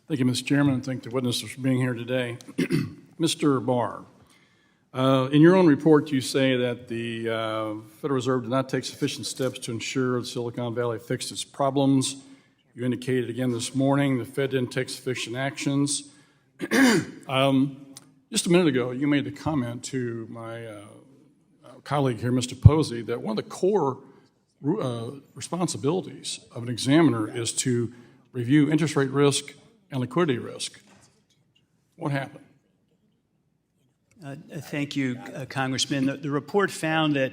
Thank you, Mr. Chairman, and thank the witnesses for being here today. Mr. Barr, in your own report, you say that the Federal Reserve did not take sufficient steps to ensure that Silicon Valley fixed its problems. You indicated again this morning the Fed didn't take sufficient actions. Just a minute ago, you made the comment to my colleague here, Mr. Posey, that one of the core responsibilities of an examiner is to review interest rate risk and liquidity risk. What happened? Thank you, Congressman. The report found that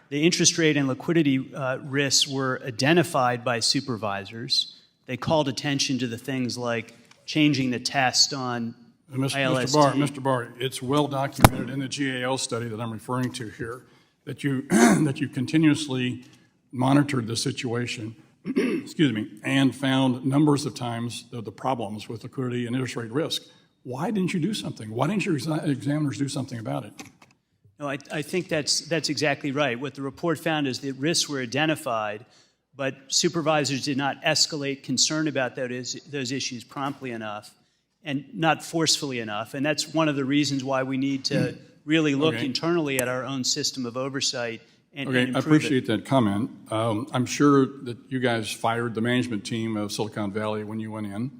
the interest rate and liquidity risks were identified by supervisors. They called attention to the things like changing the test on ILST. Mr. Barr, it's well documented in the GAO study that I'm referring to here that you that you continuously monitored the situation, excuse me, and found numbers of times the problems with liquidity and interest rate risk. Why didn't you do something? Why didn't your examiners do something about it? No, I think that's exactly right. What the report found is that risks were identified, but supervisors did not escalate concern about those issues promptly enough and not forcefully enough. And that's one of the reasons why we need to really look internally at our own system of oversight and improve I appreciate that comment. I'm sure that you guys fired the management team of Silicon Valley when you went in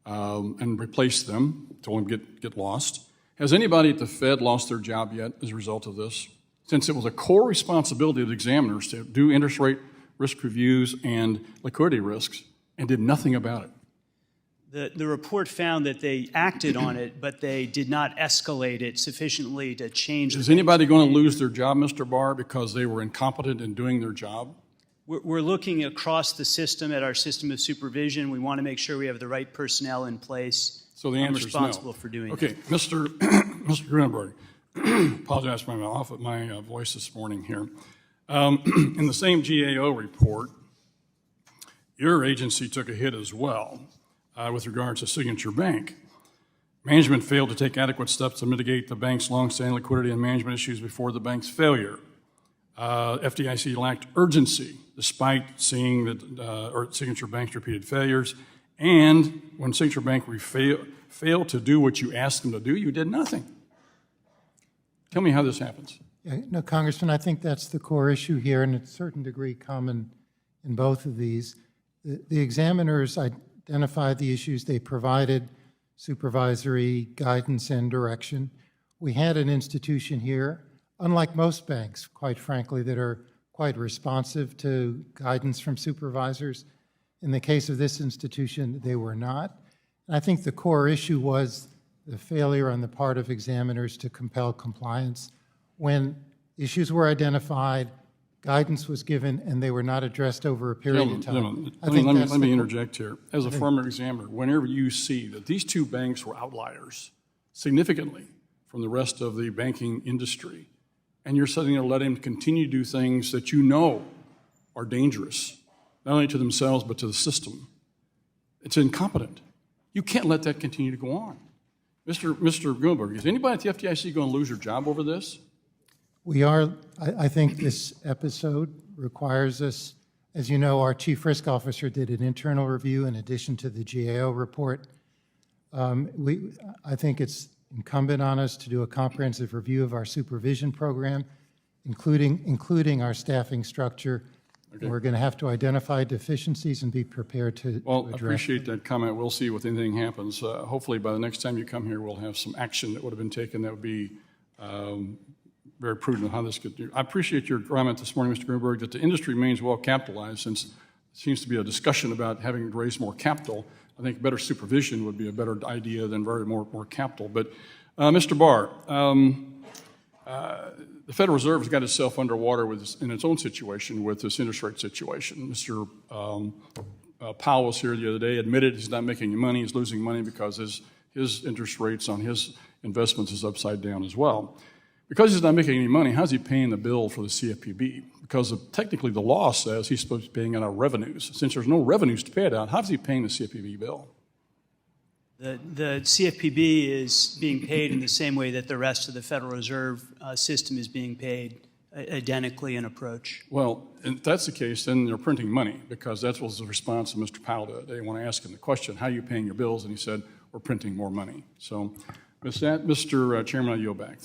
and replaced them, told them get lost. Has anybody at the Fed lost their job yet as a result of this? Since it was a core responsibility of the examiners to do interest rate risk reviews and liquidity risks and did nothing about it. The report found that they acted on it, but they did not escalate it sufficiently to change. Is anybody going to lose their job, Mr. Barr, because they were incompetent in doing their job? We're looking across the system at our system of supervision. We want to make sure we have the right personnel in place. So the answer is no. Responsible for doing Okay, that. Mr. Grunberg, apologize for my voice this morning here. In the same GAO report, your agency took a hit as well with regards to Signature Bank. Management failed to take adequate steps to mitigate the bank's longstanding liquidity and management issues before the bank's failure. FDIC lacked urgency despite seeing that Signature Bank's repeated failures. And when Signature Bank failed to do what you asked them to do, you did nothing. Tell me how this happens. Yeah, no, Congressman, I think that's the core issue here, and it's a certain degree common in both of these. The examiners identified the issues. They provided supervisory guidance and direction. We had an institution here, unlike most banks, quite frankly, that are quite responsive to guidance from supervisors. In the case of this institution, they were not. And I think the core issue was the failure on the part of examiners to compel compliance. When issues were identified, guidance was given, and they were not addressed over a period of time. Let me interject here. As a former examiner, whenever you see that these two banks were outliers significantly from the rest of the banking industry, and you're sitting there letting them continue to do things that you know are dangerous, not only to themselves but to the system, it's incompetent. You can't let that continue to go on. Mr. Grunberg, is anybody at the FDIC going to lose their job over this? We are. I think this episode requires us, as you know, our Chief Risk Officer did an internal review in addition to the GAO report. I think it's incumbent on us to do a comprehensive review of our supervision program, including our staffing structure. Okay. We're going to have to identify deficiencies and be prepared to Well, address I appreciate that comment. We'll see if anything happens. Hopefully by the next time you come here, we'll have some action that would have been taken that would be very prudent on how this could do. I appreciate your comment this morning, Mr. Grunberg, that the industry remains well capitalized since it seems to be a discussion about having to raise more capital. I think better supervision would be a better idea than more capital. But Mr. Barr, the Federal Reserve has got itself underwater in its own situation with this interest rate situation. Mr. Powell was here the other day, admitted he's not making any money, he's losing money because his interest rates on his investments is upside down as well. Because he's not making any money, how's he paying the bill for the CFPB? Because technically the law says he's supposed to be paying out of revenues. Since there's no revenues to pay it out, how's he paying the CFPB bill? The CFPB is being paid in the same way that the rest of the Federal Reserve system is being paid, identically in approach. Well, if that's the case, then they're printing money, because that was the response of Mr. Powell the other day when I asked him the question, how are you paying your bills? And he said, we're printing more money. So with that, Mr. Chairman, I yield back.